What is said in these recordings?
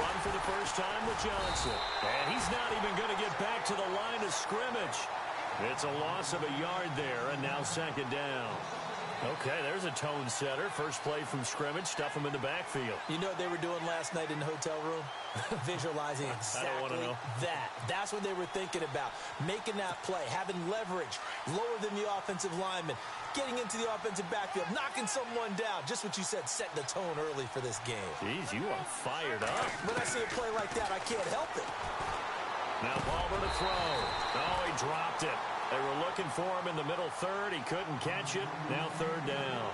run for the first time with Johnson. And he's not even going to get back to the line of scrimmage. It's a loss of a yard there, and now second down. Okay, there's a tone setter. First play from scrimmage, stuff him in the backfield. You know what they were doing last night in the hotel room? Visualizing exactly that. That's what they were thinking about. Making that play, having leverage, lower than the offensive lineman, getting into the offensive backfield, knocking someone down. Just what you said, setting the tone early for this game. Jeez, you are fired up. When I see a play like that, I can't help it. Now Palmer to throw. Oh, he dropped it. They were looking for him in the middle third. He couldn't catch it. Now third down.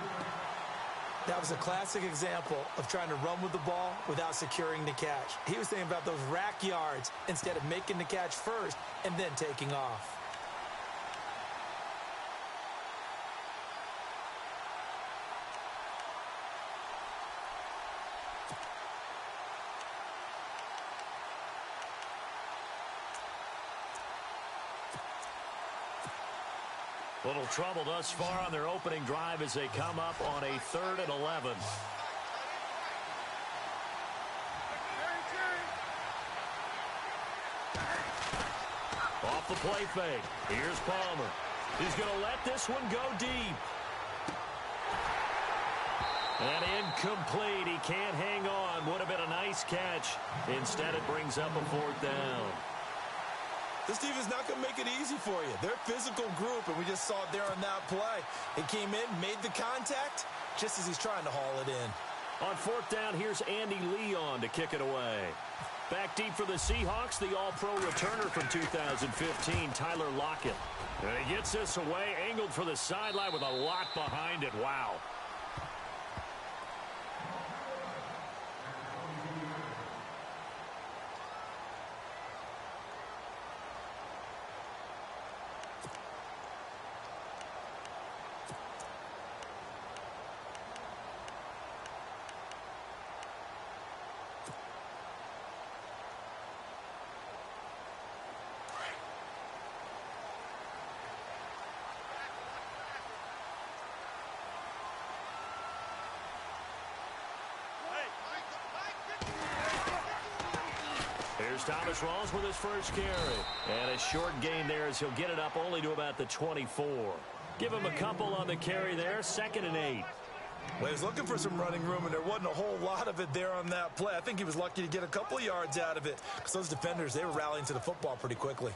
That was a classic example of trying to run with the ball without securing the catch. He was thinking about those rack yards instead of making the catch first and then taking off. Little trouble thus far on their opening drive as they come up on a 3rd and 11. Off the play fake. Here's Palmer. He's going to let this one go deep. And incomplete. He can't hang on. Would have been a nice catch. Instead, it brings up a 4th down. This team is not going to make it easy for you. They're a physical group, and we just saw it there on that play. He came in, made the contact, just as he's trying to haul it in. On 4th down, here's Andy Leon to kick it away. Back deep for the Seahawks, the All-Pro returner from 2015, Tyler Lockett. And he gets this away, angled for the sideline with a lot behind it. Wow. Here's Thomas Rawls with his first carry. And a short gain there as he'll get it up only to about the 24. Give him a couple on the carry there. 2nd and 8. Well, he was looking for some running room, and there wasn't a whole lot of it there on that play. I think he was lucky to get a couple of yards out of it because those defenders, they were rallying to the football pretty quickly.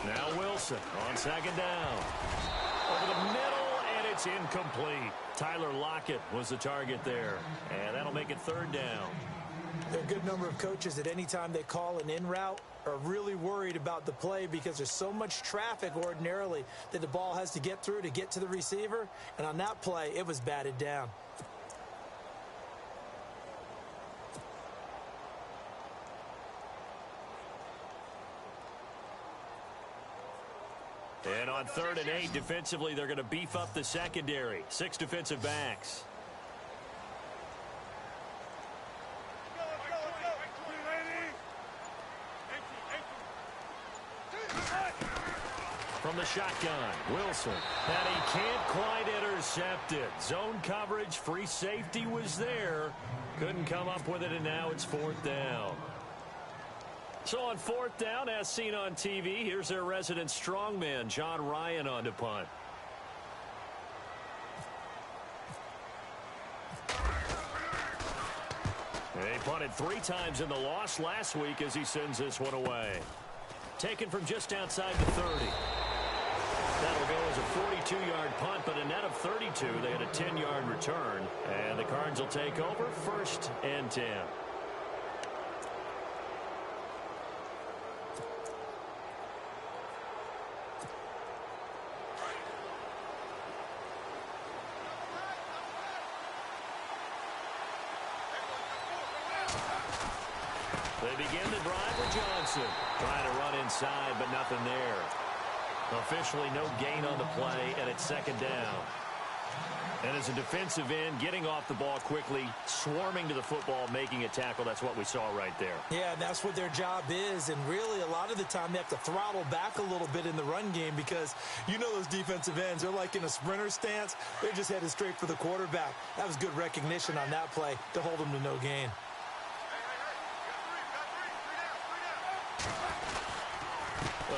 Now Wilson on 2nd down. Over the middle, and it's incomplete. Tyler Lockett was the target there. And that'll make it 3rd down. There are a good number of coaches that any time they call an in route are really worried about the play because there's so much traffic ordinarily that the ball has to get through to get to the receiver. And on that play, it was batted down. And on 3rd and 8, defensively, they're going to beef up the secondary. 6 defensive backs. From the shotgun, Wilson. And he can't quite intercept it. Zone coverage, free safety was there. Couldn't come up with it, and now it's 4th down. So on 4th down, as seen on TV, here's their resident strongman, John Ryan, on to punt. He punted 3 times in the loss last week as he sends this one away. Taken from just outside the 30. That'll go as a 42-yard punt, but a net of 32. They had a 10-yard return, and the Cards will take over 1st and 10. They begin the drive with Johnson. Trying to run inside, but nothing there. Officially no gain on the play, and it's 2nd down. And as a defensive end, getting off the ball quickly, swarming to the football, making a tackle, that's what we saw right there. Yeah, and that's what their job is. And really, a lot of the time, they have to throttle back a little bit in the run game because you know those defensive ends, they're like in a sprinter stance. They're just headed straight for the quarterback. That was good recognition on that play to hold them to no gain.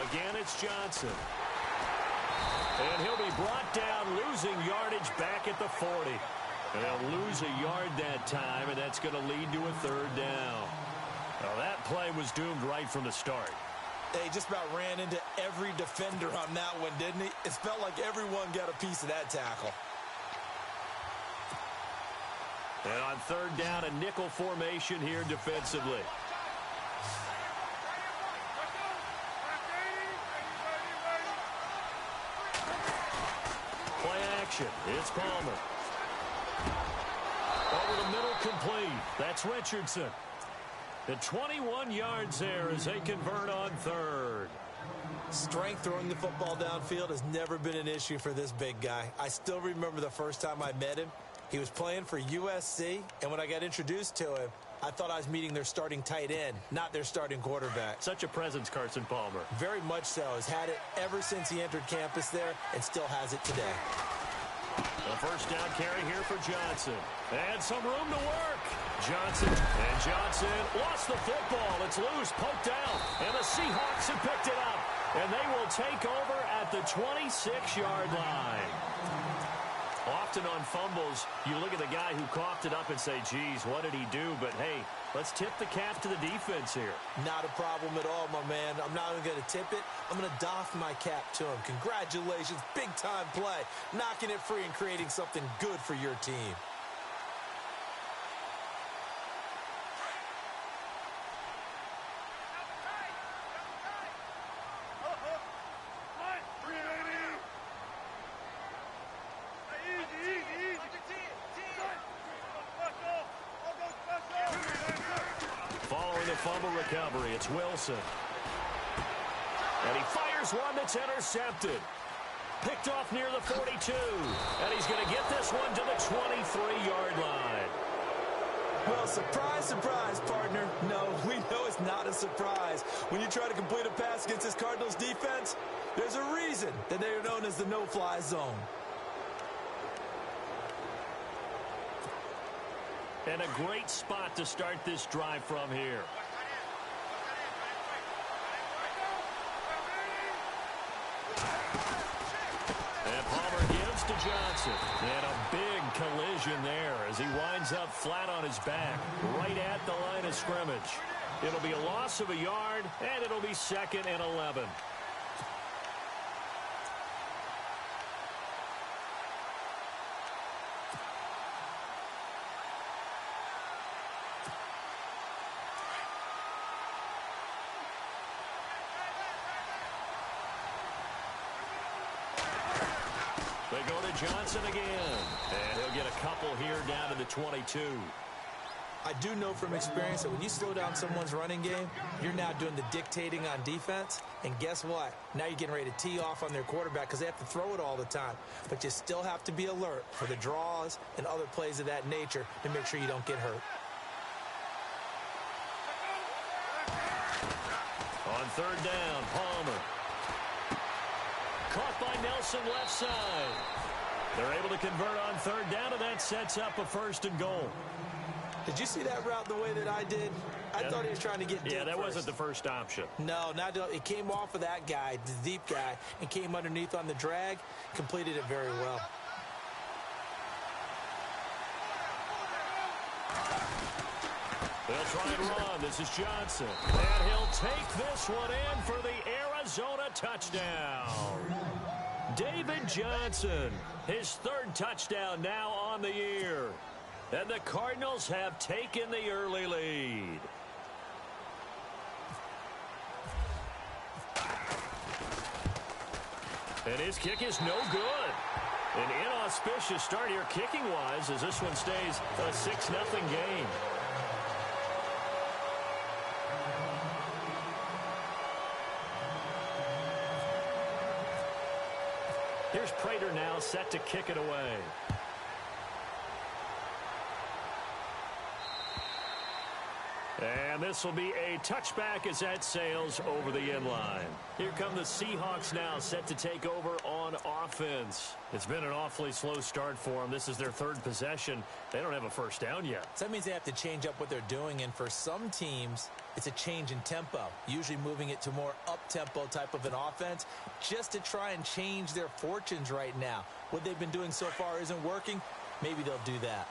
Again, it's Johnson. And he'll be brought down, losing yardage back at the 40. And they'll lose a yard that time, and that's going to lead to a third down. Now, that play was doomed right from the start. They just about ran into every defender on that one, didn't he? It felt like everyone got a piece of that tackle. And on third down, a nickel formation here defensively. It's Palmer. Over the middle, complete. That's Richardson. The 21 yards there as they convert on third. Strength throwing the football downfield has never been an issue for this big guy. I still remember the first time I met him. He was playing for USC, and when I got introduced to him, I thought I was meeting their starting tight end, not their starting quarterback. Such a presence, Carson Palmer. Very much so. Has had it ever since he entered campus there and still has it today. A first down carry here for Johnson. And some room to work. Johnson lost the football. It's loose, poked out. And the Seahawks have picked it up. And they will take over at the 26-yard line. Often on fumbles, you look at the guy who coughed it up and say, geez, what did he do? But, hey, let's tip the cap to the defense here. Not a problem at all, my man. I'm not even going to tip it. I'm going to doff my cap to him. Congratulations. Big-time play. Knocking it free and creating something good for your team. Fumble recovery. It's Wilson. And he fires one that's intercepted. Picked off near the 42. And he's going to get this one to the 23-yard line. Well, surprise, surprise, partner. No, we know it's not a surprise. When you try to complete a pass against this Cardinals defense, there's a reason that they are known as the no-fly zone. And a great spot to start this drive from here. And Palmer gives to Johnson. And a big collision there as he winds up flat on his back, right at the line of scrimmage. It'll be a loss of a yard, and it'll be 2nd and 11. They go to Johnson again, and he'll get a couple here down to the 22. I do know from experience that when you slow down someone's running game, you're now doing the dictating on defense. And guess what? Now you're getting ready to tee off on their quarterback because they have to throw it all the time. But you still have to be alert for the draws and other plays of that nature to make sure you don't get hurt. On third down, Palmer. Caught by Nelson left side. They're able to convert on third down, and that sets up a 1st and goal. Did you see that route the way that I did? I thought he was trying to get deep. Yeah, that first. wasn't the first option. No, not it came off of that guy, the deep guy, and came underneath on the drag, completed it very well. They'll try and run. This is Johnson. And he'll take this one in for the Arizona touchdown. David Johnson, his 3rd touchdown now on the year. And the Cardinals have taken the early lead. And his kick is no good. An inauspicious start here kicking-wise as this one stays a 6-0 game. Here's Prater now set to kick it away. And this will be a touchback as that sails over the end line. Here come the Seahawks now, set to take over on offense. It's been an awfully slow start for them. This is their third possession. They don't have a first down yet. So that means they have to change up what they're doing, and for some teams, it's a change in tempo, usually moving it to more up-tempo type of an offense just to try and change their fortunes right now. What they've been doing so far isn't working. Maybe they'll do that.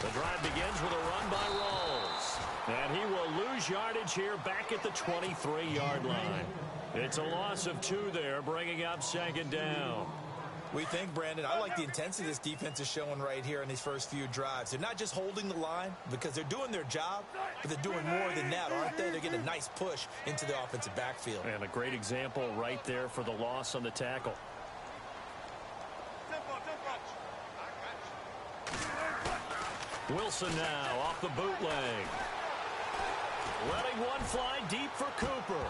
The drive begins with a run by Rawls. And he will lose yardage here back at the 23-yard line. It's a loss of 2 there, bringing up second down. We think, Brandon, I like the intensity this defense is showing right here in these first few drives. They're not just holding the line because they're doing their job, but they're doing more than that, aren't they? They're getting a nice push into the offensive backfield. And a great example right there for the loss on the tackle. Wilson now off the bootleg. Letting one fly deep for Cooper.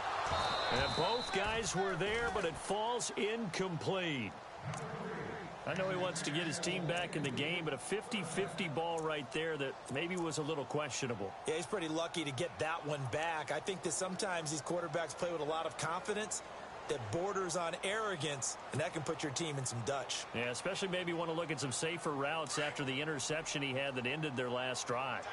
And both guys were there, but it falls incomplete. I know he wants to get his team back in the game, but a 50-50 ball right there that maybe was a little questionable. Yeah, he's pretty lucky to get that one back. I think that sometimes these quarterbacks play with a lot of confidence that borders on arrogance, and that can put your team in some Dutch. Yeah, especially maybe want to look at some safer routes after the interception he had that ended their last drive.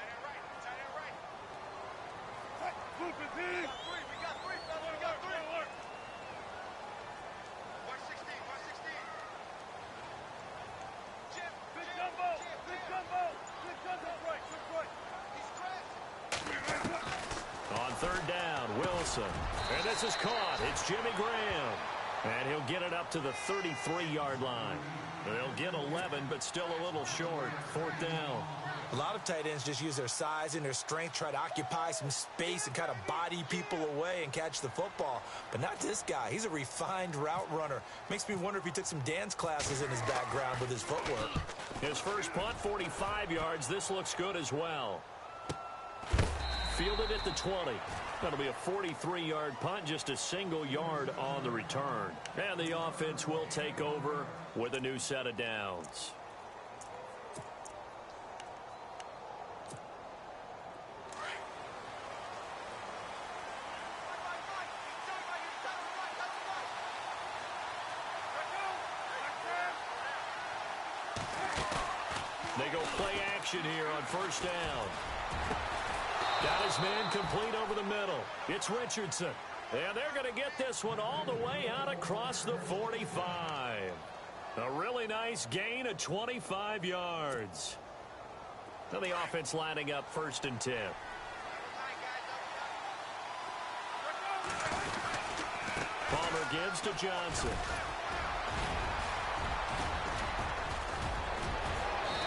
On third down, Wilson. And this is caught. It's Jimmy Graham. And he'll get it up to the 33-yard line. They'll get 11, but still a little short. Fourth down. A lot of tight ends just use their size and their strength, try to occupy some space and kind of body people away and catch the football. But not this guy. He's a refined route runner. Makes me wonder if he took some dance classes in his background with his footwork. His first punt, 45 yards. This looks good as well. Fielded at the 20. That'll be a 43-yard punt, just a single yard on the return. And the offense will take over with a new set of downs. They go play action here on first down. Got his man complete over the middle. It's Richardson. And they're going to get this one all the way out across the 45. A really nice gain of 25 yards. Now the offense lining up first and 10. Palmer gives to Johnson.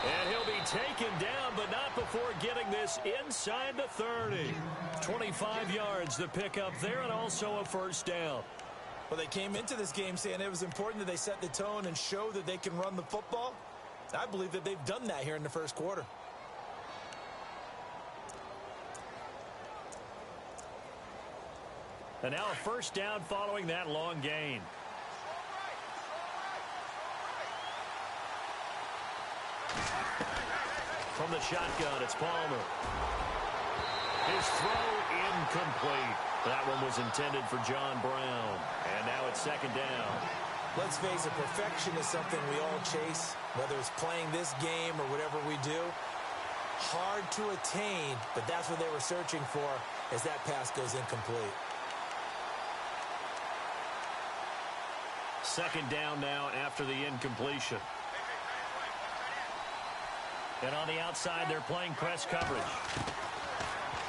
And he'll be taken down, but not before getting this inside the 30. 25 yards to pick up there, and also a first down. Well, they came into this game saying it was important that they set the tone and show that they can run the football. I believe that they've done that here in the first quarter. And now a first down following that long gain. From the shotgun, it's Palmer. His throw incomplete. That one was intended for John Brown. And now it's second down. Let's face it, perfection is something we all chase, whether it's playing this game or whatever we do. Hard to attain, but that's what they were searching for as that pass goes incomplete. Second down now after the incompletion. And on the outside, they're playing press coverage.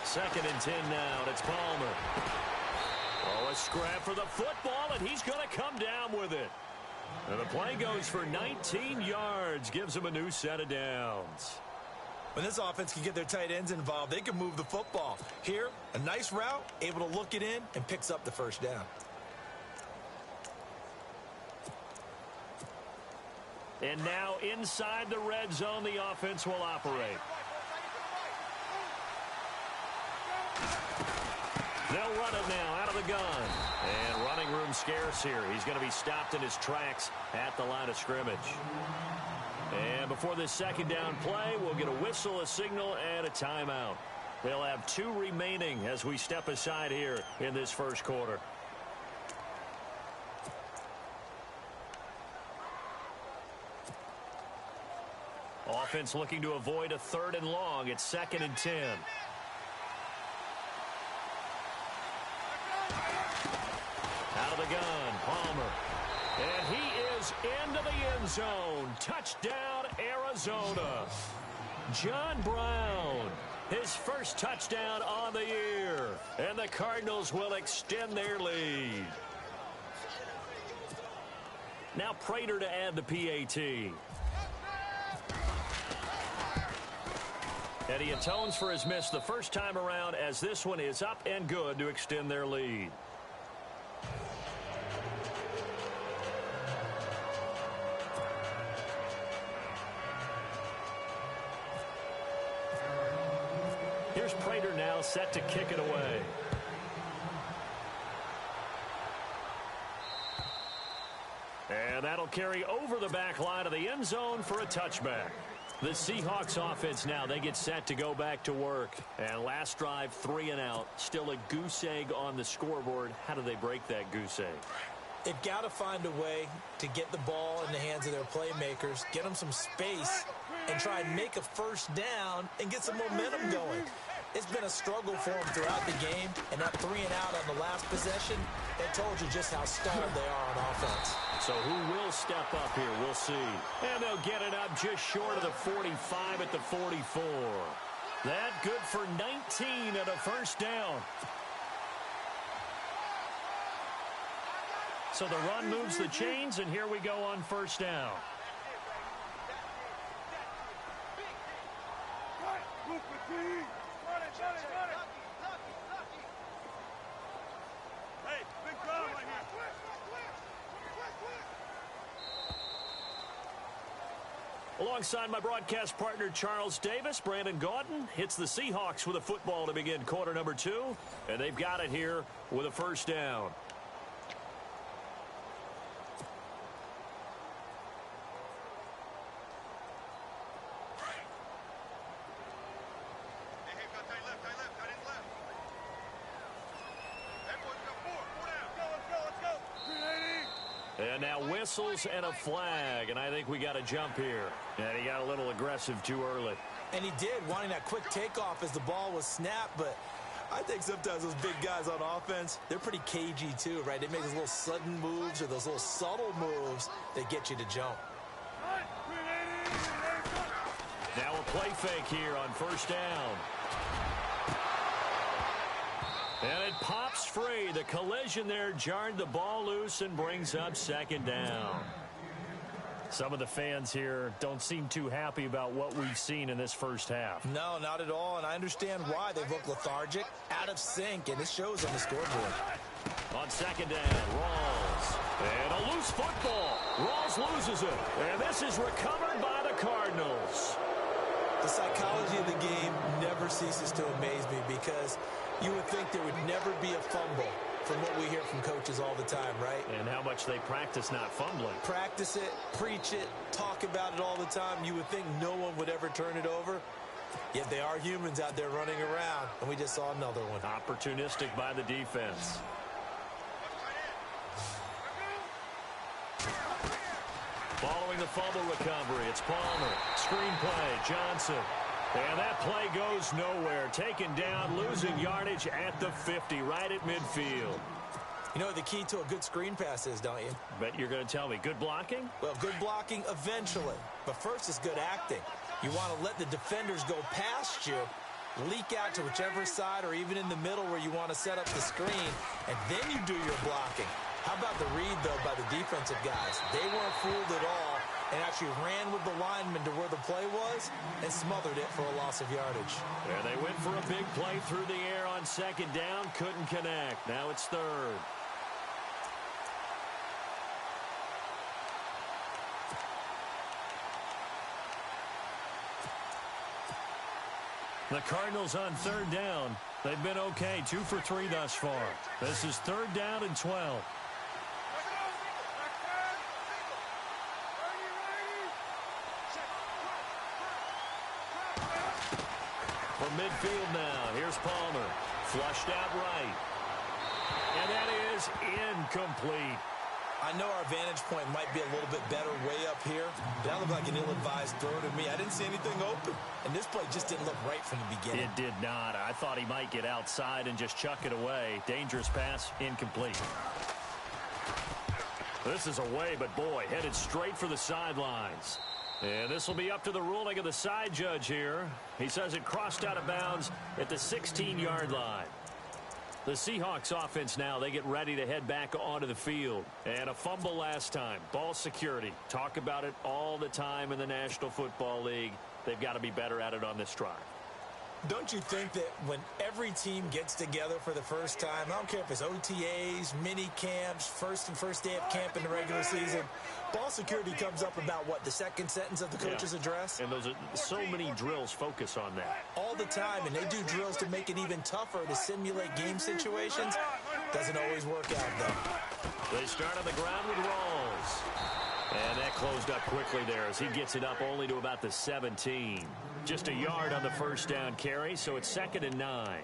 Second and 10 now, and it's Palmer. Oh, a scrap for the football, and he's going to come down with it. And the play goes for 19 yards, gives him a new set of downs. When this offense can get their tight ends involved, they can move the football. Here, a nice route, able to look it in, and picks up the first down. And now inside the red zone, the offense will operate. They'll run it now out of the gun. And running room scarce here. He's going to be stopped in his tracks at the line of scrimmage. And before this second down play, we'll get a whistle, a signal, and a timeout. They'll have 2 remaining as we step aside here in this first quarter. Offense looking to avoid a 3rd and long. It's 2nd and 10. Out of the gun, Palmer. And he is into the end zone. Touchdown, Arizona. John Brown, his first touchdown on the year. And the Cardinals will extend their lead. Now Prater to add the PAT. And he atones for his miss the first time around, as this one is up and good to extend their lead. Here's Prater now set to kick it away. And that'll carry over the back line of the end zone for a touchback. The Seahawks offense now, they get set to go back to work. And last drive, 3 and out. Still a goose egg on the scoreboard. How do they break that goose egg? They've got to find a way to get the ball in the hands of their playmakers, get them some space, and try and make a first down and get some momentum going. It's been a struggle for them throughout the game, and that 3 and out on the last possession, that told you just how stalled they are on offense. So who will step up here? We'll see. And they'll get it up just short of the 45 at the 44. That good for 19 at a first down. So the run moves the chains, and here we go on first down. Alongside my broadcast partner, Charles Davis, Brandon Gaudin hits the Seahawks with a football to begin quarter number 2. And they've got it here with a first down. And now whistles and a flag, and I think we got a jump here. And he got a little aggressive too early. And he did, wanting that quick takeoff as the ball was snapped, but I think sometimes those big guys on offense, they're pretty cagey too, right? They make those little sudden moves or those little subtle moves that get you to jump. Now a play fake here on first down. And it pops free. The collision there jarred the ball loose and brings up second down. Some of the fans here don't seem too happy about what we've seen in this first half. No, not at all, and I understand why. They look lethargic, out of sync, and it shows on the scoreboard. On second down, Rawls. And a loose football. Rawls loses it. And this is recovered by the Cardinals. The psychology of the game never ceases to amaze me because you would think there would never be a fumble from what we hear from coaches all the time, right? And how much they practice not fumbling. Practice it, preach it, talk about it all the time. You would think no one would ever turn it over. Yet they are humans out there running around, and we just saw another one. Opportunistic by the defense. Following the fumble recovery, it's Palmer. Screen play, Johnson. And that play goes nowhere. Taken down, losing yardage at the 50, right at midfield. You know what the key to a good screen pass is, don't you? Bet you're going to tell me. Good blocking? Well, good blocking eventually. But first is good acting. You want to let the defenders go past you, leak out to whichever side or even in the middle where you want to set up the screen, and then you do your blocking. How about the read, though, by the defensive guys? They weren't fooled at all and actually ran with the lineman to where the play was and smothered it for a loss of yardage. And they went for a big play through the air on second down. Couldn't connect. Now it's third. The Cardinals on third down. They've been okay, 2 for 3 thus far. This is third down and 12. From midfield now, here's Palmer. Flushed out right. And that is incomplete. I know our vantage point might be a little bit better way up here. That looked like an ill-advised throw to me. I didn't see anything open. And this play just didn't look right from the beginning. It did not. I thought he might get outside and just chuck it away. Dangerous pass, incomplete. This is away, but boy, headed straight for the sidelines. And this will be up to the ruling of the side judge here. He says it crossed out of bounds at the 16-yard line. The Seahawks offense now, they get ready to head back onto the field. And a fumble last time. Ball security. Talk about it all the time in the National Football League. They've got to be better at it on this drive. Don't you think that when every team gets together for the first time, I don't care if it's OTAs, mini camps, first day of camp in the regular season, ball security comes up about what, the second sentence of the coach's address? And those are so many drills focus on that. All the time, and they do drills to make it even tougher to simulate game situations. Doesn't always work out, though. They start on the ground with Rawls. And that closed up quickly there as he gets it up only to about the 17. Just a yard on the first down carry, so it's 2nd and 9.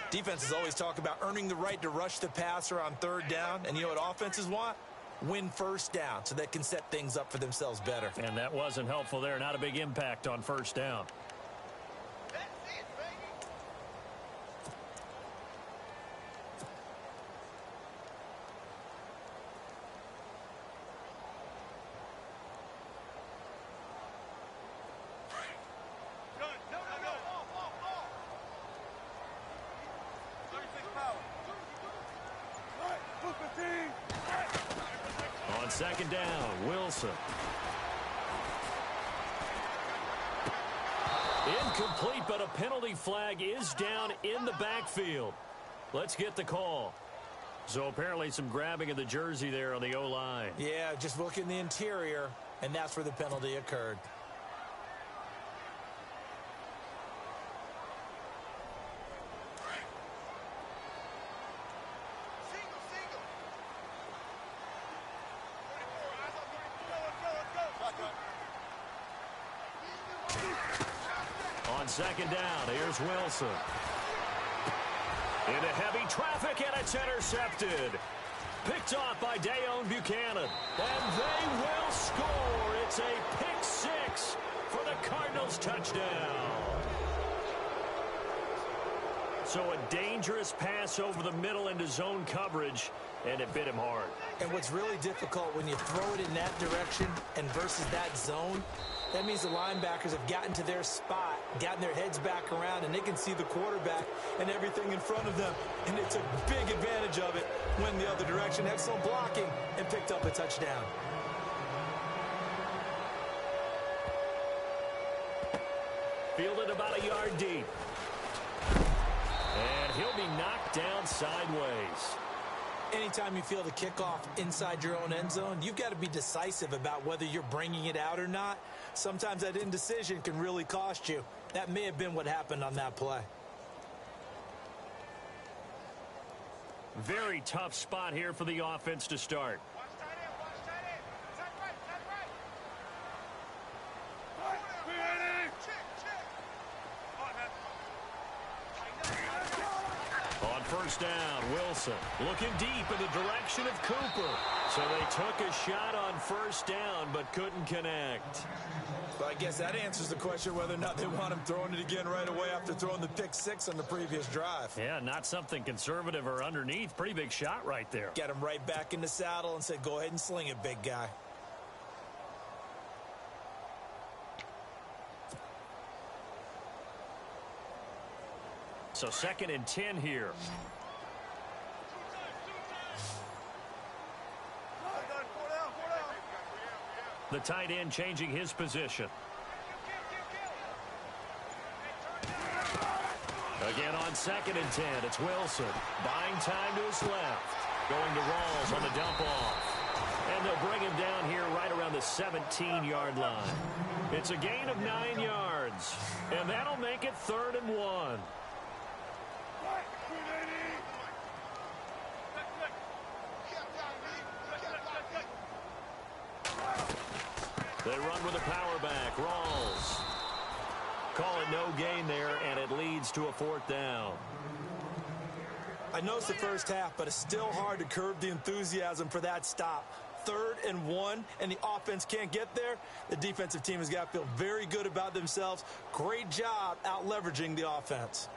Defenses always talk about earning the right to rush the passer on third down. And you know what offenses want? Win first down so they can set things up for themselves better. And that wasn't helpful there. Not a big impact on first down. On second down, Wilson. Incomplete, but a penalty flag is down in the backfield. Let's get the call. So apparently some grabbing of the jersey there on the O-line. Yeah, just look in the interior, and that's where the penalty occurred. On second down, here's Wilson. Into heavy traffic, and it's intercepted. Picked off by Dayon Buchanan. And they will score. It's a pick six for the Cardinals touchdown. So a dangerous pass over the middle into zone coverage, and it bit him hard. And what's really difficult when you throw it in that direction and versus that zone, that means the linebackers have gotten to their spot, gotten their heads back around, and they can see the quarterback and everything in front of them. And they took big advantage of it, went the other direction, excellent blocking, and picked up a touchdown. Fielded about a yard deep. And he'll be knocked down sideways. Anytime you feel the kickoff inside your own end zone, you've got to be decisive about whether you're bringing it out or not. Sometimes that indecision can really cost you. That may have been what happened on that play. Very tough spot here for the offense to start. On first down, Wilson looking deep in the direction of Cooper. So they took a shot on first down but couldn't connect. Well, I guess that answers the question whether or not they want him throwing it again right away after throwing the pick six on the previous drive. Yeah, not something conservative or underneath. Pretty big shot right there. Get him right back in the saddle and said, go ahead and sling it, big guy. So 2nd and 10 here. The tight end changing his position. Again on 2nd and 10, it's Wilson. Buying time to his left. Going to Rawls on the dump off. And they'll bring him down here right around the 17-yard line. It's a gain of 9 yards, and that'll make it 3rd and 1. They run with a power back. Rawls. Call it no gain there, and it leads to a 4th down. I know it's the first half, but it's still hard to curb the enthusiasm for that stop. 3rd and 1, and the offense can't get there. The defensive team has got to feel very good about themselves. Great job out leveraging the offense.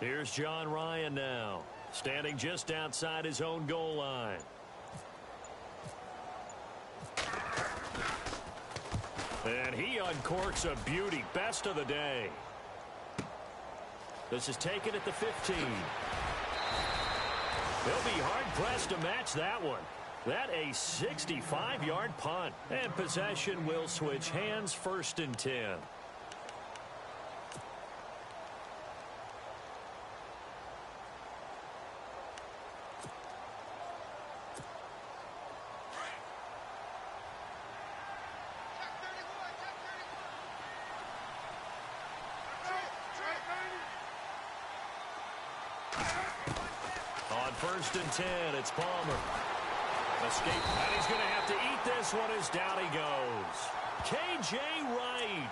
Here's John Ryan now, standing just outside his own goal line. And he uncorks a beauty. Best of the day. This is taken at the 15. They'll be hard-pressed to match that one. That a 65-yard punt. And possession will switch hands, 1st and 10. On 1st and 10, it's Palmer. Escape, and he's going to have to eat this one as down he goes. K.J. Wright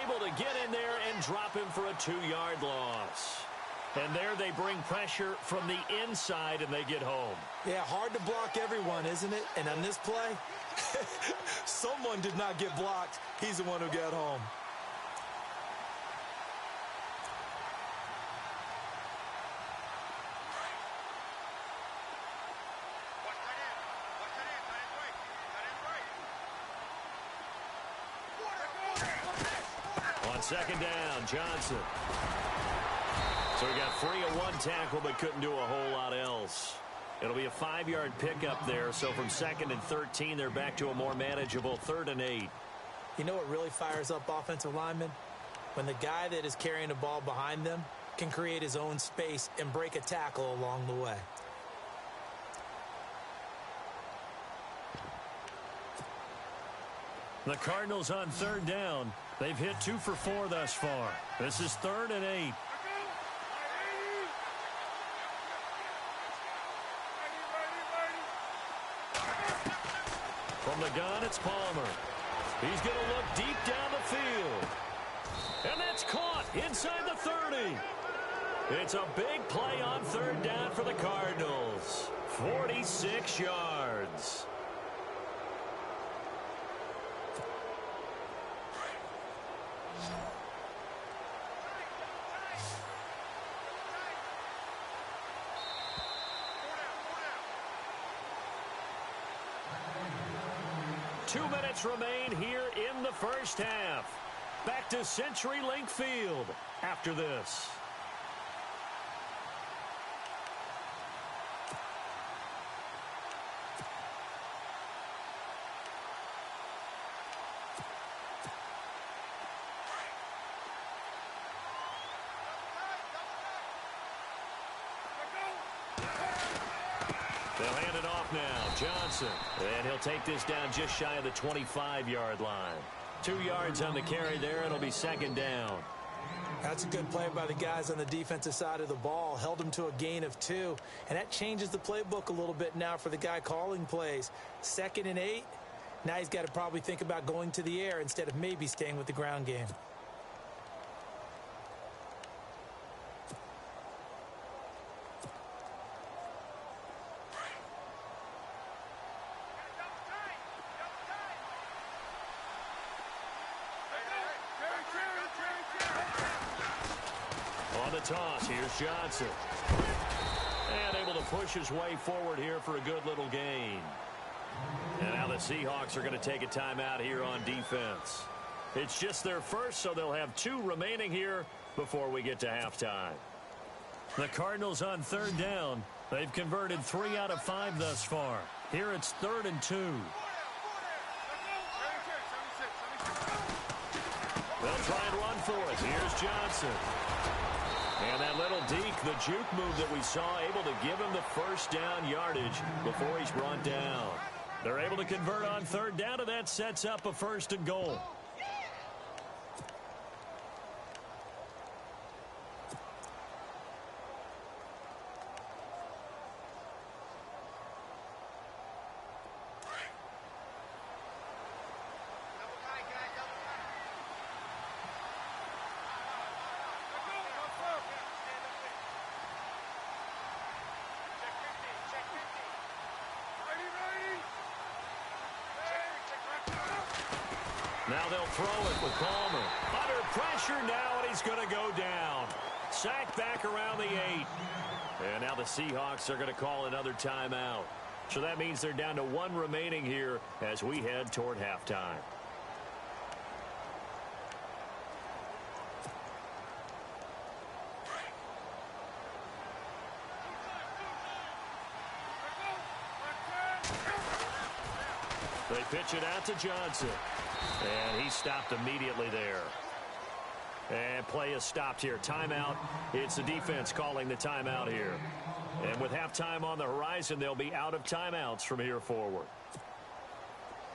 able to get in there and drop him for a 2-yard loss. And there they bring pressure from the inside, and they get home. Yeah, hard to block everyone, isn't it? And on this play, someone did not get blocked. He's the one who got home. On 2nd down, Johnson. So he got free of 1 tackle but couldn't do a whole lot else. It'll be a 5-yard pickup there. So from 2nd and 13, they're back to a more manageable 3rd and 8. You know what really fires up offensive linemen? When the guy that is carrying the ball behind them can create his own space and break a tackle along the way. The Cardinals on 3rd down. They've hit 2 for 4 thus far. This is 3rd and 8. From the gun, it's Palmer. He's going to look deep down the field. And that's caught inside the 30. It's a big play on 3rd down for the Cardinals. 46 yards. Two minutes remain here in the first half. Back to CenturyLink Field after this. They'll hand it off now. Johnson. And he'll take this down just shy of the 25-yard line. 2 yards on the carry there. It'll be 2nd down. That's a good play by the guys on the defensive side of the ball. Held him to a gain of 2. And that changes the playbook a little bit now for the guy calling plays. 2nd and 8. Now he's got to probably think about going to the air instead of maybe staying with the ground game. On the toss, here's Johnson. And able to push his way forward here for a good little gain. And now the Seahawks are going to take a timeout here on defense. It's just their first, so they'll have 2 remaining here before we get to halftime. The Cardinals on 3rd down. They've converted 3 out of 5 thus far. Here it's 3rd and 2. They'll try and run for it. Here's Johnson. And that little deke, the juke move that we saw, able to give him the first down yardage before he's brought down. They're able to convert on 3rd down, and that sets up a 1st and goal. Now they'll throw it with Palmer. Under pressure now, and he's going to go down. Sacked back around the 8. And now the Seahawks are going to call another timeout. So that means they're down to 1 remaining here as we head toward halftime. They pitch it out to Johnson. And he stopped immediately there. And play is stopped here. Timeout. It's the defense calling the timeout here. And with halftime on the horizon, they'll be out of timeouts from here forward.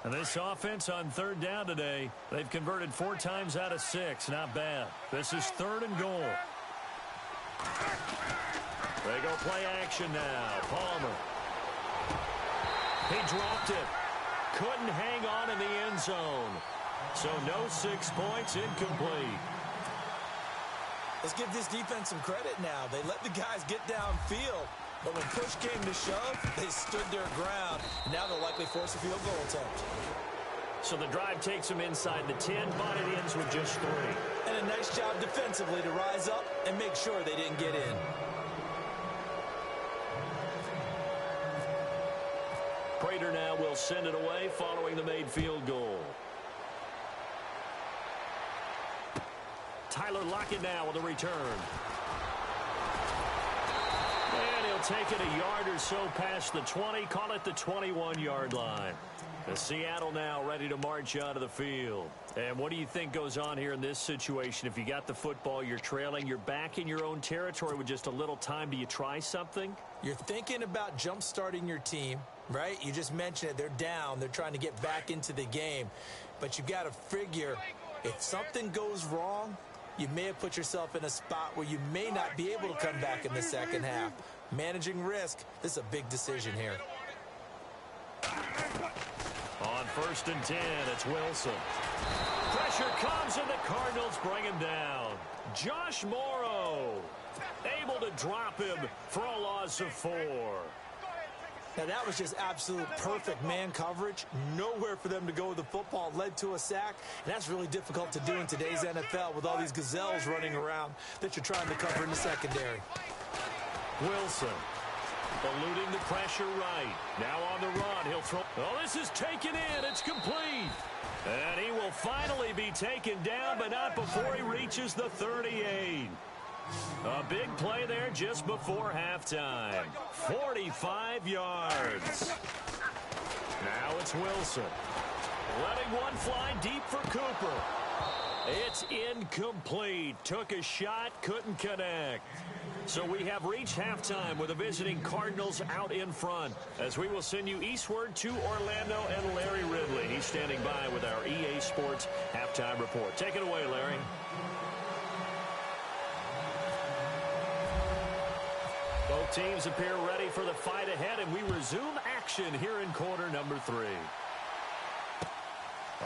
And this offense on 3rd down today, they've converted 4 times out of 6. Not bad. This is 3rd and goal. They go play action now. Palmer. He dropped it. Couldn't hang on in the end zone. So no 6 points, incomplete. Let's give this defense some credit now. They let the guys get downfield. But when push came to shove, they stood their ground. Now they'll likely force a field goal attempt. So the drive takes them inside the 10, but it ends with just 3. And a nice job defensively to rise up and make sure they didn't get in. Prater now will send it away following the made field goal. Tyler Lockett now with a return. And he'll take it a yard or so past the 20, call it the 21-yard line. The Seattle now ready to march out of the field. And what do you think goes on here in this situation? If you got the football, you're trailing, you're back in your own territory with just a little time. Do you try something? You're thinking about jump-starting your team, right? You just mentioned it. They're down. They're trying to get back into the game. But you got to figure if something goes wrong, you may have put yourself in a spot where you may not be able to come back in the second half. Managing risk, this is a big decision here. On 1st and 10, it's Wilson. Pressure comes, and the Cardinals bring him down. Josh Morrow able to drop him for a loss of 4. Now, that was just absolute perfect man coverage. Nowhere for them to go with the football. Led to a sack, and that's really difficult to do in today's NFL with all these gazelles running around that you're trying to cover in the secondary. Wilson eluding the pressure right. Now on the run. He'll throw. Oh, this is taken in. It's complete. And he will finally be taken down, but not before he reaches the 38. A big play there just before halftime. 45 yards. Now it's Wilson. Letting one fly deep for Cooper. It's incomplete. Took a shot, couldn't connect. So we have reached halftime with the visiting Cardinals out in front, as we will send you eastward to Orlando and Larry Ridley. He's standing by with our EA Sports halftime report. Take it away, Larry. Both teams appear ready for the fight ahead, and we resume action here in quarter number 3.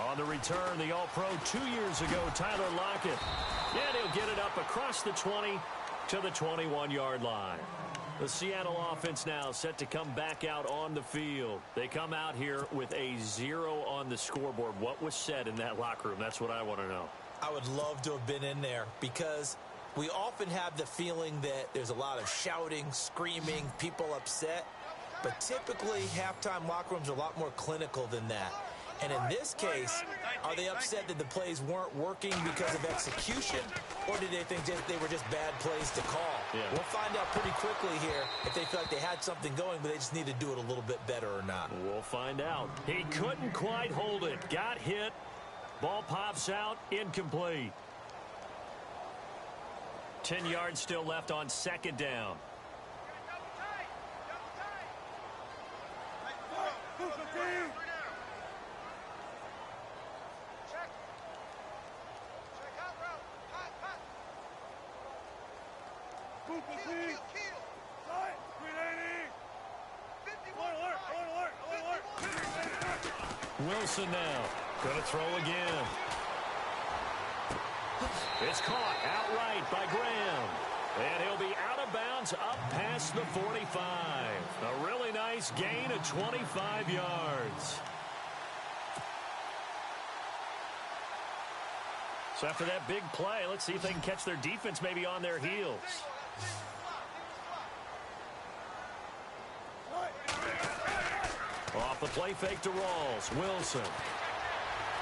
On the return, the All-Pro 2 years ago, Tyler Lockett. And he'll get it up across the 20 to the 21-yard line. The Seattle offense now set to come back out on the field. They come out here with a 0 on the scoreboard. What was said in that locker room? That's what I want to know. I would love to have been in there because we often have the feeling that there's a lot of shouting, screaming, people upset. But typically, halftime locker rooms are a lot more clinical than that. And in this case, are they upset that the plays weren't working because of execution, or did they think they were just bad plays to call? Yeah. We'll find out pretty quickly here if they feel like they had something going, but they just need to do it a little bit better or not. We'll find out. He couldn't quite hold it. Got hit. Ball pops out. Incomplete. 10 yards still left on second down. Wilson now. Gonna throw again. It's caught outright by Graham. And he'll be out of bounds up past the 45. A really nice gain of 25 yards. So after that big play, let's see if they can catch their defense maybe on their heels. Off the play fake to Rawls. Wilson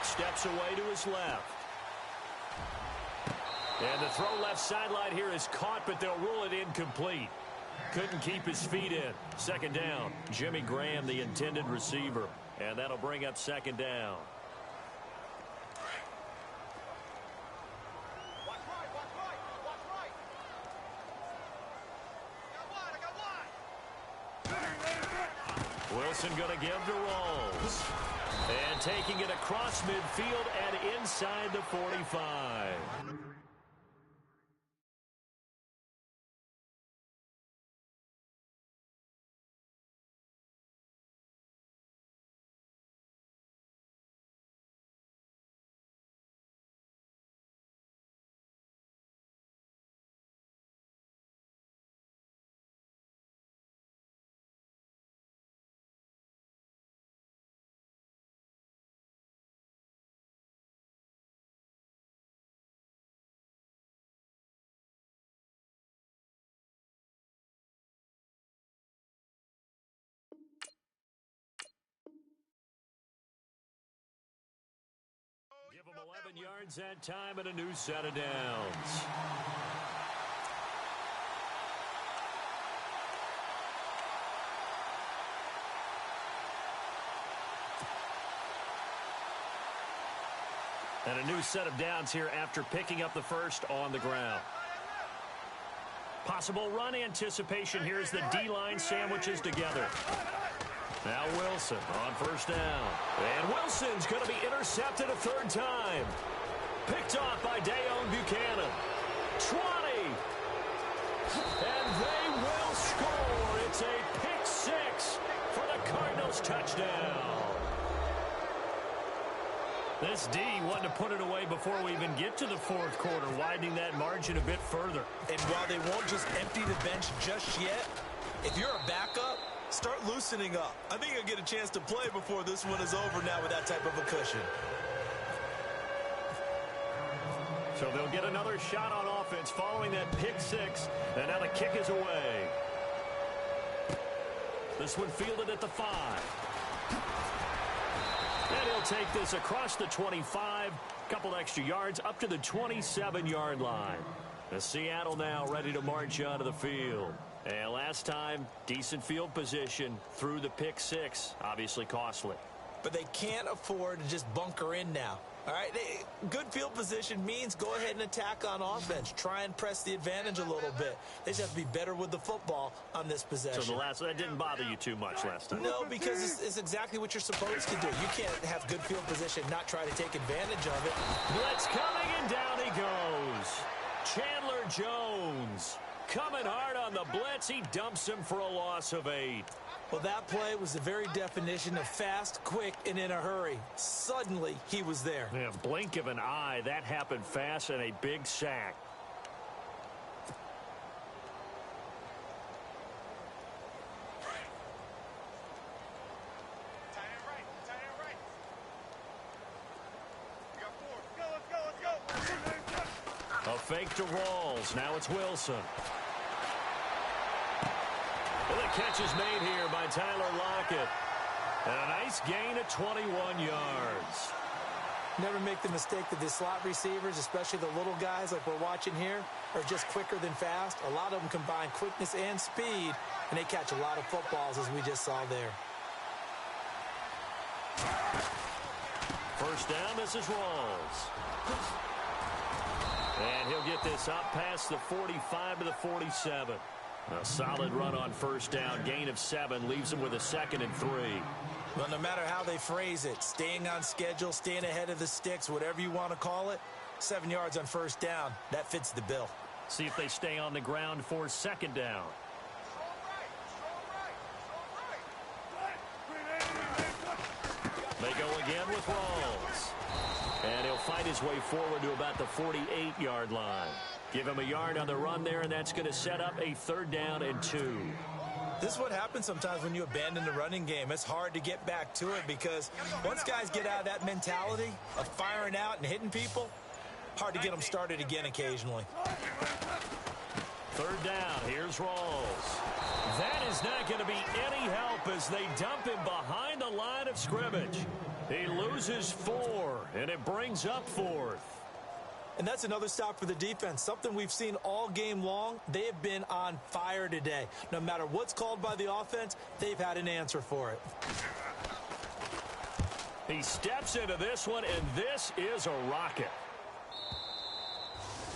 steps away to his left. And the throw left sideline here is caught, but they'll rule it incomplete. Couldn't keep his feet in. Second down. Jimmy Graham, the intended receiver. And that'll bring up second down. Wilson going to give to Rawls. And taking it across midfield and inside the 45. Give him 11 yards that time and a new set of downs. And a new set of downs here after picking up the first on the ground. Possible run anticipation here as the D-line sandwiches together. Now Wilson on first down. And Wilson's going to be intercepted a third time. Picked off by Dayon Buchanan. 20. And they will score. It's a pick six for the Cardinals touchdown. This D wanted to put it away before we even get to the fourth quarter, widening that margin a bit further. And while they won't just empty the bench just yet, if you're a backup, start loosening up. I think you'll get a chance to play before this one is over now with that type of a cushion. So they'll get another shot on offense following that pick six. And now the kick is away. This one fielded at the 5. And he'll take this across the 25. Couple extra yards up to the 27-yard line. The Seattle now ready to march onto the field. And last time, decent field position through the pick six. Obviously costly. But they can't afford to just bunker in now. All right, good field position means go ahead and attack on offense. Try and press the advantage a little bit. They just have to be better with the football on this possession. So that didn't bother you too much last time? No, because it's exactly what you're supposed to do. You can't have good field position, not try to take advantage of it. Blitz coming, and down he goes. Chandler Jones coming hard on the blitz. He dumps him for a loss of 8. Well, that play was the very definition of fast, quick, and in a hurry. Suddenly, he was there. Yeah, blink of an eye. That happened fast and a big sack. A fake to Rawls. Now it's Wilson. And the catch is made here by Tyler Lockett. And a nice gain of 21 yards. Never make the mistake that the slot receivers, especially the little guys like we're watching here, are just quicker than fast. A lot of them combine quickness and speed, and they catch a lot of footballs, as we just saw there. First down, this is Rawls. And he'll get this up past the 45 to the 47. A solid run on first down. Gain of 7 leaves him with a 2nd and 3. Well, no matter how they phrase it, staying on schedule, staying ahead of the sticks, whatever you want to call it, 7 yards on first down, that fits the bill. See if they stay on the ground for 2nd down. They go again with Rawls. And he'll fight his way forward to about the 48-yard line. Give him a yard on the run there, and that's going to set up a 3rd down and 2. This is what happens sometimes when you abandon the running game. It's hard to get back to it because once guys get out of that mentality of firing out and hitting people, hard to get them started again occasionally. 3rd down. Here's Rawls. That is not going to be any help as they dump him behind the line of scrimmage. He loses 4, and it brings up 4th. And that's another stop for the defense, something we've seen all game long. They have been on fire today. No matter what's called by the offense, they've had an answer for it. He steps into this one, and this is a rocket.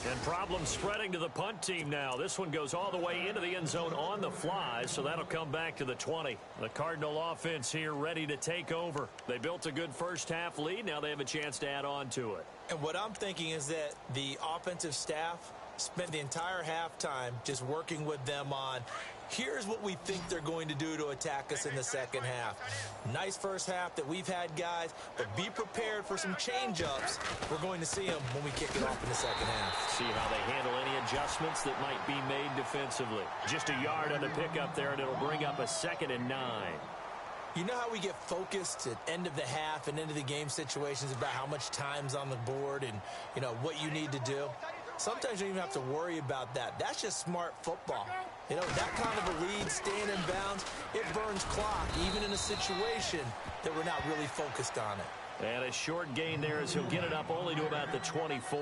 And problems spreading to the punt team now. This one goes all the way into the end zone on the fly, so that'll come back to the 20. The Cardinal offense here ready to take over. They built a good first-half lead. Now they have a chance to add on to it. And what I'm thinking is that the offensive staff spent the entire halftime just working with them on, here's what we think they're going to do to attack us in the second half. Nice first half that we've had, guys, but be prepared for some change-ups. We're going to see them when we kick it off in the second half. See how they handle any adjustments that might be made defensively. Just a yard on the pickup there, and it'll bring up a 2nd and 9. You know how we get focused at end of the half and into the game situations about how much time's on the board and, you know, what you need to do? Sometimes you don't even have to worry about that. That's just smart football. You know, that kind of a lead, staying in bounds, it burns clock, even in a situation that we're not really focused on it. And a short gain there as he'll get it up only to about the 24.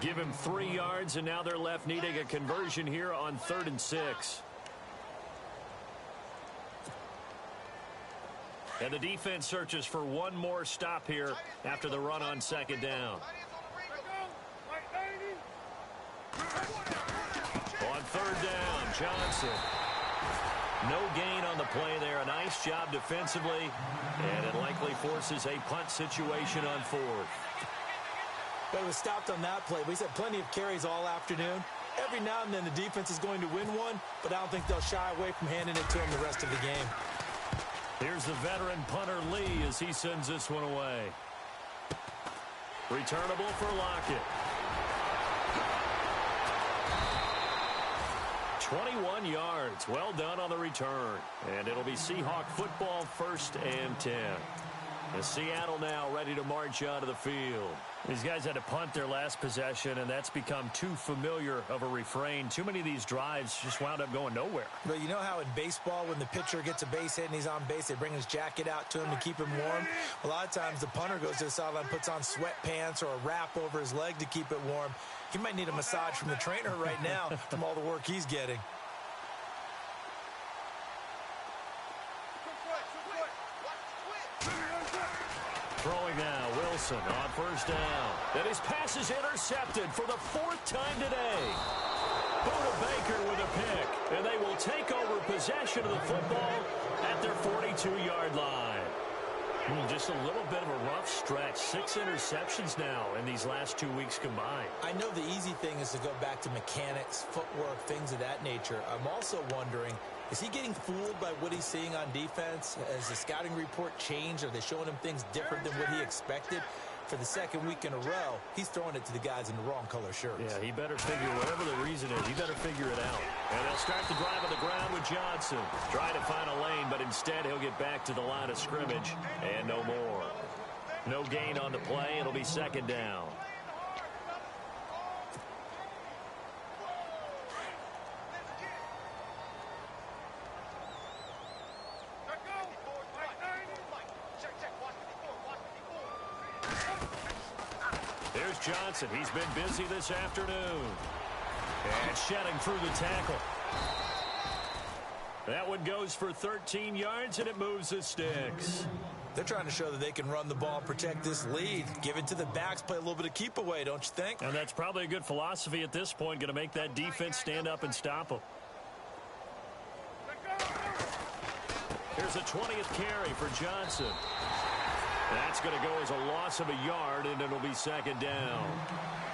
Give him 3 yards, and now they're left needing a conversion here on 3rd and 6. And the defense searches for one more stop here after the run on 2nd down. On 3rd down, Johnson. No gain on the play there. A nice job defensively, and it likely forces a punt situation on 4th. But it was stopped on that play. We've had plenty of carries all afternoon. Every now and then the defense is going to win one, but I don't think they'll shy away from handing it to him the rest of the game. Here's the veteran punter Lee as he sends this one away. Returnable for Lockett. 21 yards. Well done on the return. And it'll be Seahawk football, 1st and 10. And Seattle now ready to march out of the field. These guys had to punt their last possession, and that's become too familiar of a refrain. Too many of these drives just wound up going nowhere. But you know how in baseball, when the pitcher gets a base hit and he's on base, they bring his jacket out to him to keep him warm? A lot of times the punter goes to the sideline, puts on sweatpants or a wrap over his leg to keep it warm. He might need a massage from the trainer right now from all the work he's getting. Throwing now, Wilson on 1st down. And his pass is intercepted for the 4th time today. Buda Baker with a pick, and they will take over possession of the football at their 42-yard line. Just a little bit of a rough stretch. 6 interceptions now in these last 2 weeks combined. I know the easy thing is to go back to mechanics, footwork, things of that nature. I'm also wondering, is he getting fooled by what he's seeing on defense? Has the scouting report changed? Are they showing him things different than what he expected? For the 2nd week in a row, he's throwing it to the guys in the wrong color shirts. Yeah, he better figure, whatever the reason is, he better figure it out. And they'll start the drive on the ground with Johnson. Try to find a lane, but instead he'll get back to the line of scrimmage. And no more. No gain on the play. It'll be 2nd down. Here's Johnson. He's been busy this afternoon. And shedding through the tackle. That one goes for 13 yards, and it moves the sticks. They're trying to show that they can run the ball, protect this lead. Give it to the backs, play a little bit of keep away, don't you think? And that's probably a good philosophy at this point, going to make that defense stand up and stop them. Here's a 20th carry for Johnson. That's going to go as a loss of a yard, and it'll be second down.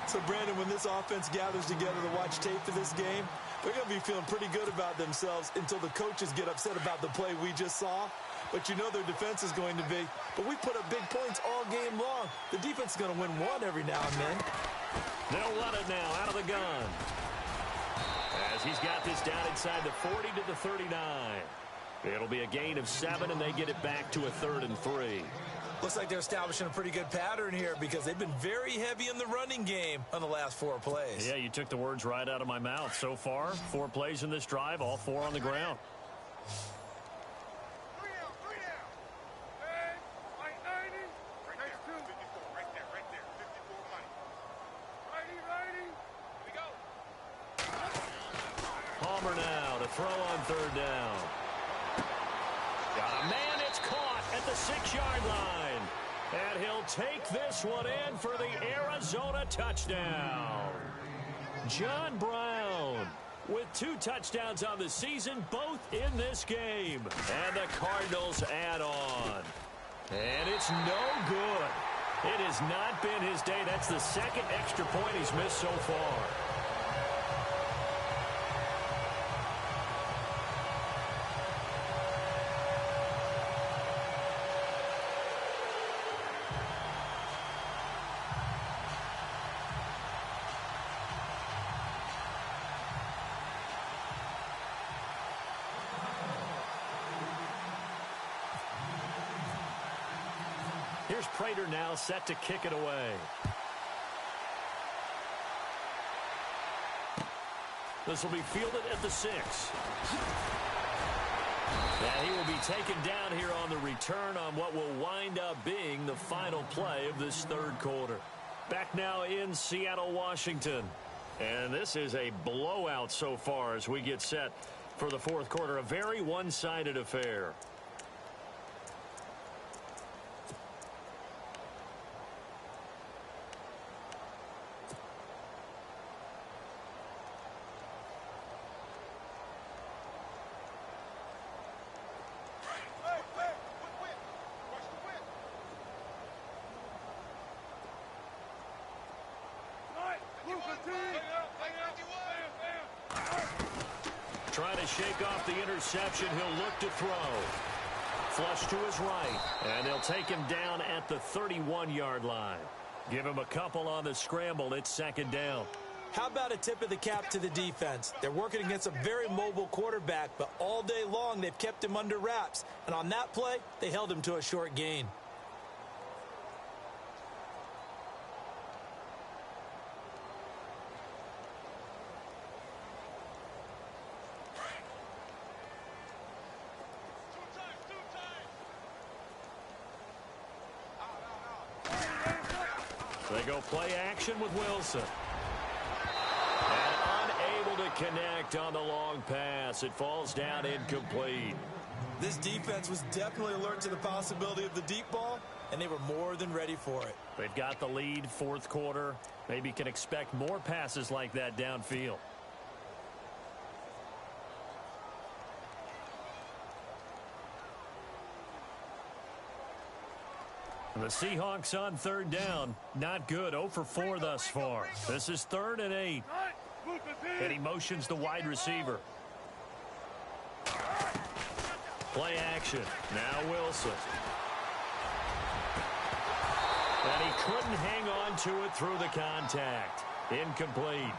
So, Brandon, when this offense gathers together to watch tape for this game, they're going to be feeling pretty good about themselves until the coaches get upset about the play we just saw. But you know their defense is going to be. But we put up big points all game long. The defense is going to win one every now and then. They'll run it now out of the gun. As he's got this down inside the 40 to the 39. It'll be a gain of 7, and they get it back to a 3rd and 3. Looks like they're establishing a pretty good pattern here because they've been very heavy in the running game on the last 4 plays. Yeah, you took the words right out of my mouth. So far, 4 plays in this drive, all 4 on the ground. Palmer now to throw on 3rd down. Got a man, it's caught at the 6-yard line. And he'll take this one in for the Arizona touchdown. John Brown with 2 touchdowns on the season, both in this game. And the Cardinals add on. And it's no good. It has not been his day. That's the 2nd extra point he's missed so far. Here's Prater now set to kick it away. This will be fielded at the 6. And he will be taken down here on the return on what will wind up being the final play of this 3rd quarter. Back now in Seattle, Washington. And this is a blowout so far as we get set for the 4th quarter. A very one-sided affair. Trying to shake off the interception. He'll look to throw. Flush to his right. And they'll take him down at the 31-yard line. Give him a couple on the scramble. It's 2nd down. How about a tip of the cap to the defense? They're working against a very mobile quarterback, but all day long they've kept him under wraps. And on that play, they held him to a short gain. They go play action with Wilson. And unable to connect on the long pass. It falls down incomplete. This defense was definitely alert to the possibility of the deep ball, and they were more than ready for it. They've got the lead, 4th quarter. Maybe can expect more passes like that downfield. The Seahawks on 3rd down. Not good. 0 for 4 thus far. This is 3rd and 8. And he motions the wide receiver. Play action. Now Wilson. And he couldn't hang on to it through the contact. Incomplete.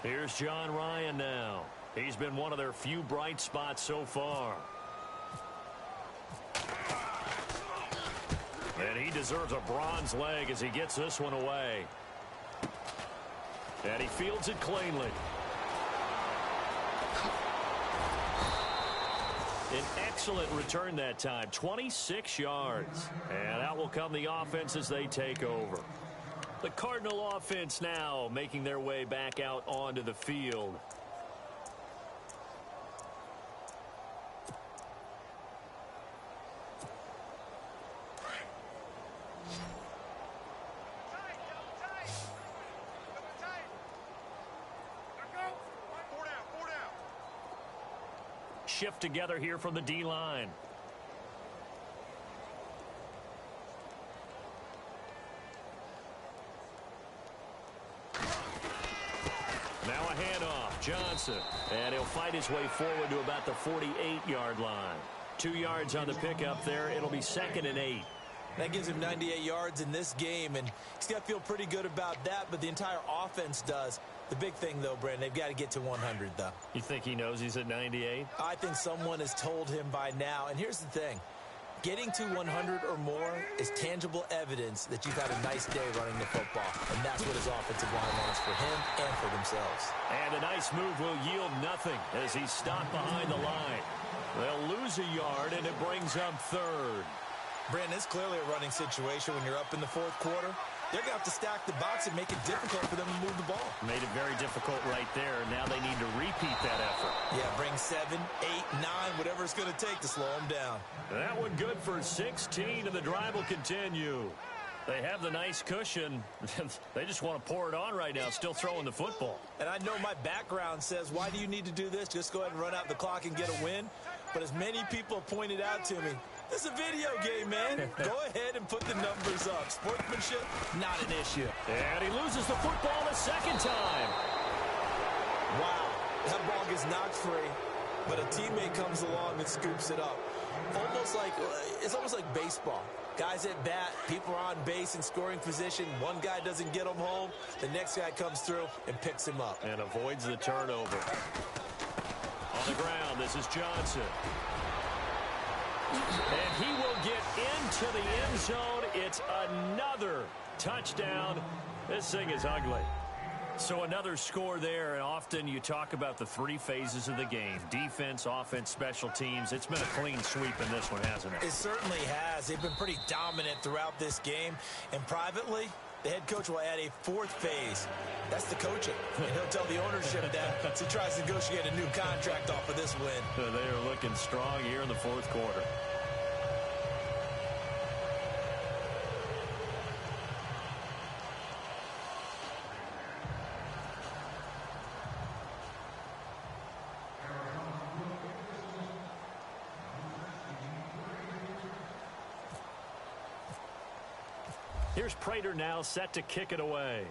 Here's John Ryan now. He's been one of their few bright spots so far. And he deserves a bronze leg as he gets this one away. And he fields it cleanly. An excellent return that time, 26 yards. And out will come the offense as they take over. The Cardinal offense now making their way back out onto the field. Shift together here from the D-line. Now a handoff. Johnson. And he'll fight his way forward to about the 48-yard line. 2 yards on the pickup there. It'll be 2nd and 8. That gives him 98 yards in this game, and he's got to feel pretty good about that, but the entire offense does. The big thing, though, Brandon, they've got to get to 100, though. You think he knows he's at 98? I think someone has told him by now. And here's the thing. Getting to 100 or more is tangible evidence that you've had a nice day running the football. And that's what his offensive line wants for him and for themselves. And a nice move will yield nothing as he's stopped behind the line. They'll lose a yard, and it brings up 3rd. Brandon, it's clearly a running situation when you're up in the 4th quarter. They're going to have to stack the box and make it difficult for them to move the ball. Made it very difficult right there. Now they need to repeat that effort. Yeah, bring 7, 8, 9, whatever it's going to take to slow them down. That one good for 16, and the drive will continue. They have the nice cushion. They just want to pour it on right now, still throwing the football. And I know my background says, why do you need to do this? Just go ahead and run out the clock and get a win. But as many people pointed out to me, this is a video game, man. Go ahead and put the numbers up. Sportsmanship, not an issue. And he loses the football the 2nd time. Wow, that ball gets knocked free, but a teammate comes along and scoops it up. It's almost like baseball. Guys at bat, people are on base in scoring position. One guy doesn't get him home. The next guy comes through and picks him up. And avoids the turnover. On the ground, this is Johnson. And he will get into the end zone. It's another touchdown. This thing is ugly. So another score there, and often you talk about the 3 phases of the game. Defense, offense, special teams. It's been a clean sweep in this one, hasn't it? It certainly has. They've been pretty dominant throughout this game. And privately, the head coach will add a 4th phase. That's the coaching. And he'll tell the ownership that as he tries to negotiate a new contract off of this win. They are looking strong here in the 4th quarter. Here's Prater now set to kick it away.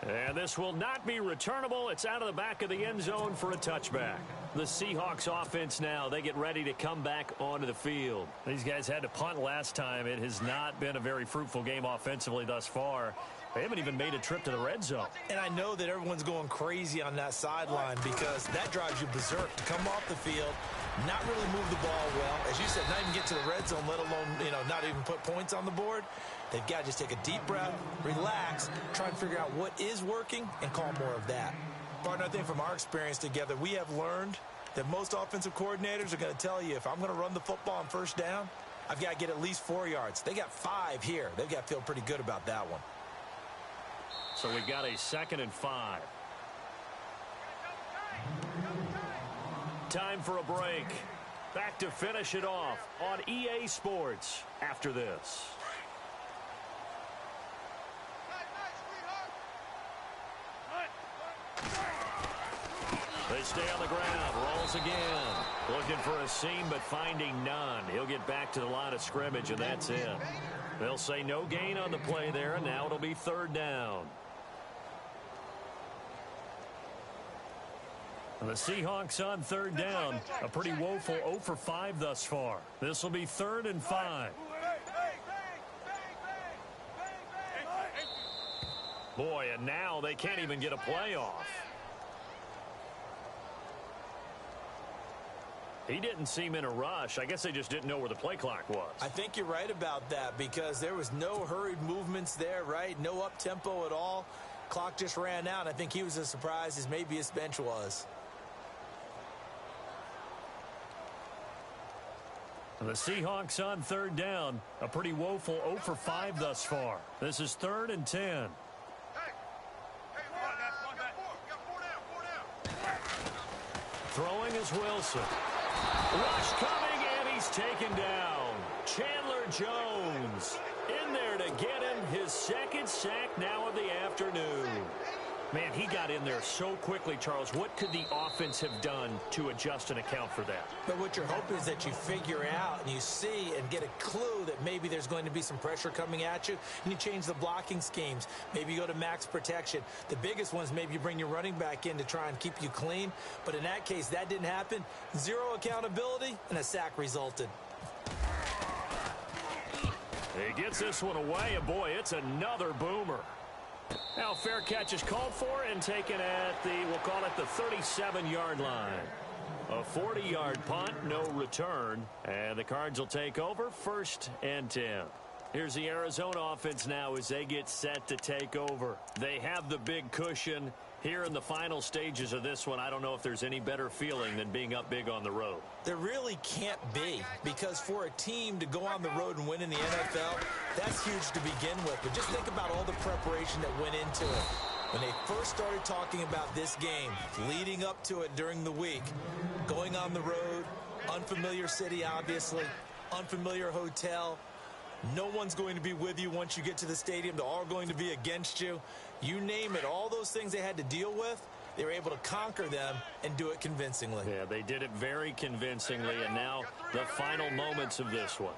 And this will not be returnable. It's out of the back of the end zone for a touchback. The Seahawks offense now, they get ready to come back onto the field. These guys had to punt last time. It has not been a very fruitful game offensively thus far. They haven't even made a trip to the red zone. And I know that everyone's going crazy on that sideline because that drives you berserk to come off the field, not really move the ball well. As you said, not even get to the red zone, let alone, not even put points on the board. They've got to just take a deep breath, relax, try and figure out what is working and call more of that. Partner, I think from our experience together, we have learned that most offensive coordinators are going to tell you, if I'm going to run the football on 1st down, I've got to get at least 4 yards. They got 5 here. They've got to feel pretty good about that one. So we've got a 2nd and 5. Time for a break. Back to finish it off on EA Sports after this. They stay on the ground. Rolls again. Looking for a seam, but finding none. He'll get back to the line of scrimmage, and that's it. They'll say no gain on the play there, and now it'll be 3rd down. And the Seahawks on 3rd down. A pretty woeful 0 for 5 thus far. This will be 3rd and 5. Boy, and now they can't even get a play off. He didn't seem in a rush. I guess they just didn't know where the play clock was. I think you're right about that because there was no hurried movements there, right? No up-tempo at all. clock just ran out. I think he was as surprised as maybe his bench was. The Seahawks on third down. A pretty woeful 0 for 5 thus far. This is 3rd and 10. Throwing is Wilson. Rush coming, and he's taken down. Chandler Jones in there to get him his 2nd sack now of the afternoon. Man, he got in there so quickly, Charles. What could the offense have done to adjust and account for that? But what you're hoping is that you figure out and you see and get a clue that maybe there's going to be some pressure coming at you, and you change the blocking schemes. Maybe you go to max protection. The biggest ones, maybe you bring your running back in to try and keep you clean. But in that case, that didn't happen. 0 accountability, and a sack resulted. He gets this one away, and boy, it's another boomer. Now, fair catch is called for and taken at the, we'll call it the 37-yard line. A 40-yard punt, no return, and the Cards will take over 1st and 10. Here's the Arizona offense now as they get set to take over. They have the big cushion. Here in the final stages of this one, I don't know if there's any better feeling than being up big on the road. There really can't be, because for a team to go on the road and win in the NFL, that's huge to begin with. But just think about all the preparation that went into it. When they first started talking about this game, leading up to it during the week, going on the road, unfamiliar city, obviously, unfamiliar hotel, no one's going to be with you once you get to the stadium. They're all going to be against you. You name it, all those things they had to deal with, they were able to conquer them and do it convincingly. Yeah, they did it very convincingly, and now the final moments of this one.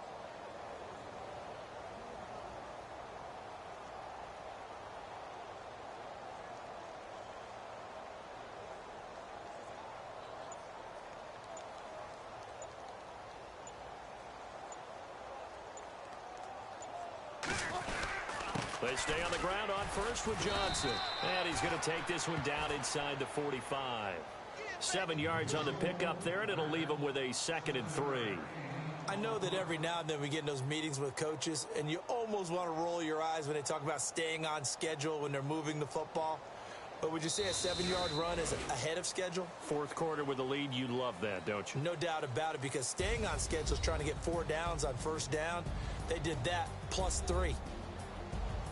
They stay on the ground on first with Johnson. And he's going to take this one down inside the 45. 7 yards on the pickup there, and it'll leave him with a 2nd and 3. I know that every now and then we get in those meetings with coaches, and you almost want to roll your eyes when they talk about staying on schedule when they're moving the football. But would you say a 7-yard run is ahead of schedule? 4th quarter with the lead, you love that, don't you? No doubt about it, because staying on schedule is trying to get 4 downs on 1st down. They did that plus 3.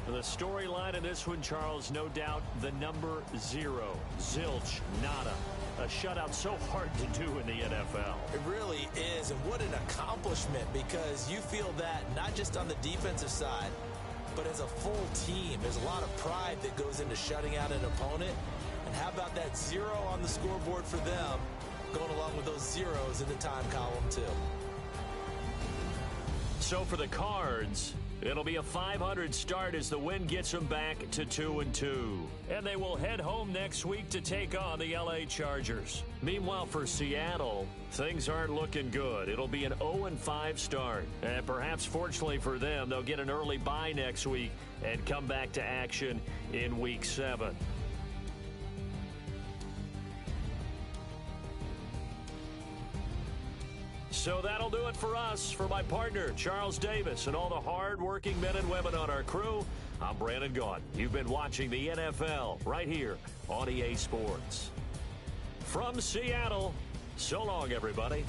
The storyline in this one, Charles, no doubt the number 0. Zilch, nada. A shutout so hard to do in the NFL. It really is, and what an accomplishment, because you feel that not just on the defensive side, but as a full team. There's a lot of pride that goes into shutting out an opponent. And how about that 0 on the scoreboard for them, going along with those zeros in the time column, too. So for the Cards, it'll be a 500 start as the win gets them back to 2-2. And they will head home next week to take on the LA Chargers. Meanwhile, for Seattle, things aren't looking good. It'll be an 0-5 start. And perhaps fortunately for them, they'll get an early bye next week and come back to action in Week 7. So that'll do it for us. For my partner, Charles Davis, and all the hard-working men and women on our crew, I'm Brandon Gaudin. You've been watching the NFL right here on EA Sports. From Seattle, so long, everybody.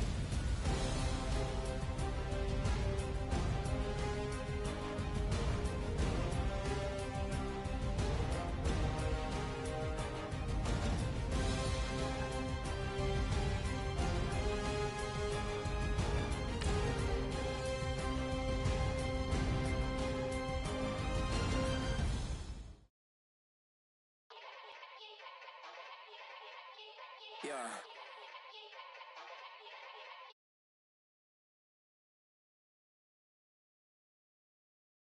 Yeah.